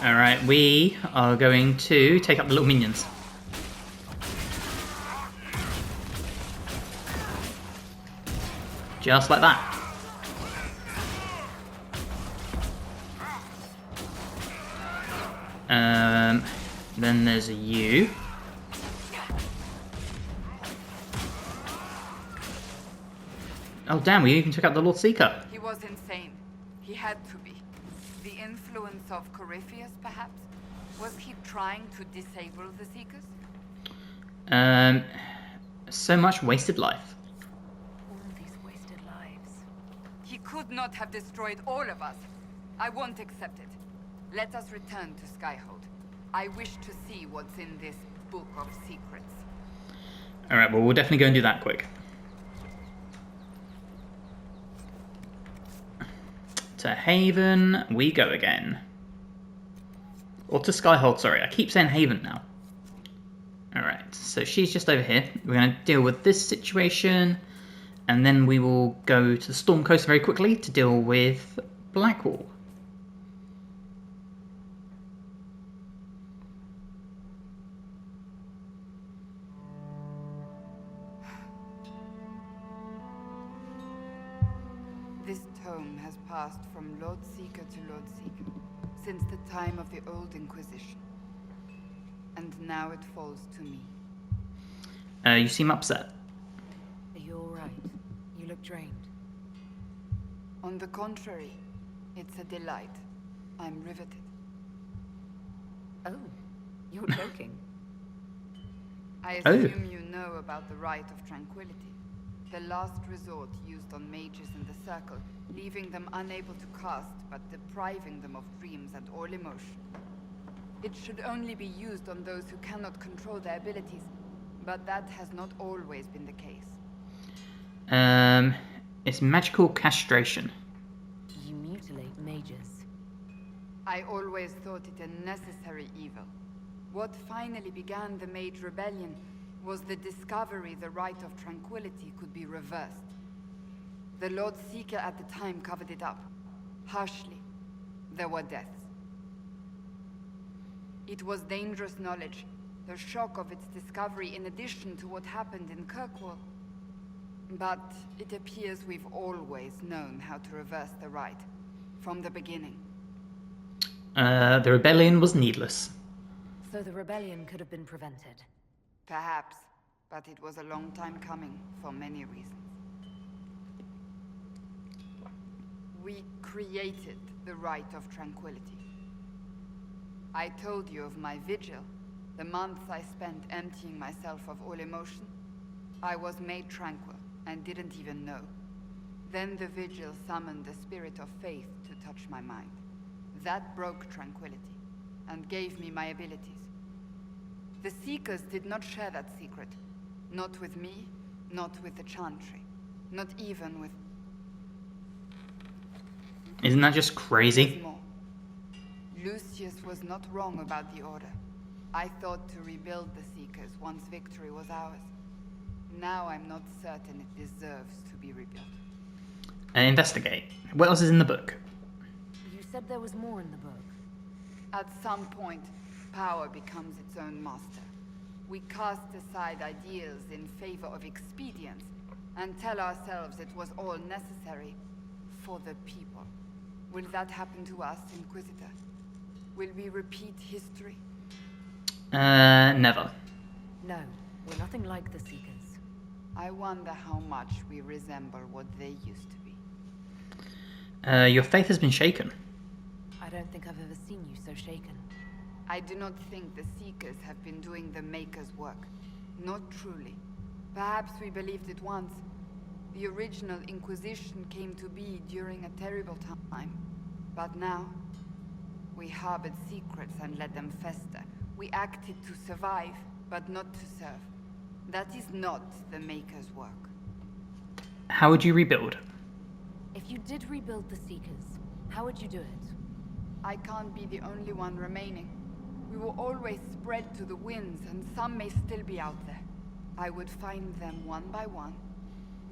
Alright, we are going to take up the little minions. Just like that. Then there's a you. Oh damn, we even took out the Lord Seeker. He was insane. He had to be. The influence of Corypheus, perhaps? Was he trying to disable the Seekers? So much wasted life. All these wasted lives. He could not have destroyed all of us. I won't accept it. Let us return to Skyhold. I wish to see what's in this book of secrets. Alright, well we'll definitely go and do that quick. To Haven we go again. Or to Skyhold, sorry. I keep saying Haven now. Alright, so she's just over here. We're going to deal with this situation. And then we will go to the Storm Coast very quickly to deal with Blackwall. This tome has passed from Lord Seeker to Lord Seeker since the time of the Old Inquisition. And now it falls to me. You seem upset. Are you alright? You look drained. On the contrary, it's a delight. I'm riveted. Oh, you're joking. I assume you know about the Rite of Tranquility. The last resort used on mages in the Circle, leaving them unable to cast, but depriving them of dreams and all emotion. It should only be used on those who cannot control their abilities, but that has not always been the case. It's magical castration. You mutilate mages. I always thought it a necessary evil. What finally began the Mage Rebellion was the discovery the Rite of Tranquility could be reversed. The Lord Seeker at the time covered it up. Harshly. There were deaths. It was dangerous knowledge. The shock of its discovery, in addition to what happened in Kirkwall, But it appears we've always known how to reverse the right. From the beginning. The rebellion was needless. So the rebellion could have been prevented. Perhaps, but it was a long time coming, for many reasons. We created the right of tranquility. I told you of my vigil, the months I spent emptying myself of all emotion. I was made tranquil, and didn't even know. Then the vigil summoned the spirit of faith to touch my mind. That broke tranquility, and gave me my abilities. The Seekers did not share that secret. Not with me, not with the Chantry, not even with... Isn't that just crazy? There's more. Lucius was not wrong about the Order. I thought to rebuild the Seekers once victory was ours. Now I'm not certain it deserves to be rebuilt. Investigate. What else is in the book? You said there was more in the book. At some point, power becomes its own master. We cast aside ideals in favor of expedience, and tell ourselves it was all necessary for the people. Will that happen to us, Inquisitor? Will we repeat history? Never. No, we're nothing like the Seekers. I wonder how much we resemble what they used to be. Your faith has been shaken. I don't think I've ever seen you so shaken. I do not think the Seekers have been doing the Maker's work. Not truly. Perhaps we believed it once. The original Inquisition came to be during a terrible time. But now, we harbored secrets and let them fester. We acted to survive, but not to serve. That is not the Maker's work. How would you rebuild? If you did rebuild the Seekers, how would you do it? I can't be the only one remaining. We will always spread to the winds, and some may still be out there. I would find them one by one.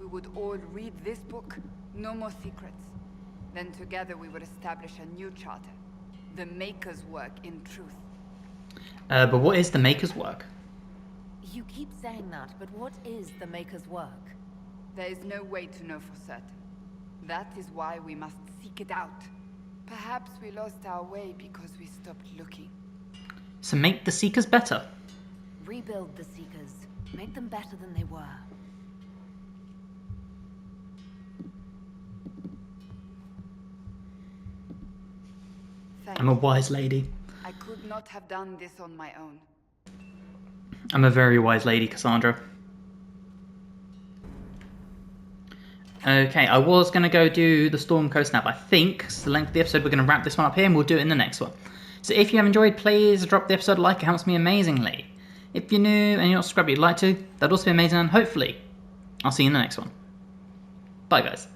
We would all read this book, no more secrets. Then together we would establish a new charter. The Maker's work in truth. But what is the Maker's work? You keep saying that, but what is the Maker's work? There is no way to know for certain. That is why we must seek it out. Perhaps we lost our way because we stopped looking. So make the Seekers better. Rebuild the Seekers. Make them better than they were. I'm a wise lady. I could not have done this on my own. I'm a very wise lady, Cassandra. Okay, I was going to go do the Storm Coast Snap. I think it's the length of the episode. We're going to wrap this one up here and we'll do it in the next one. So if you have enjoyed, please drop the episode a like. It helps me amazingly. If you're new and you're not subscribed, you'd like to, that'd also be amazing. And hopefully, I'll see you in the next one. Bye, guys.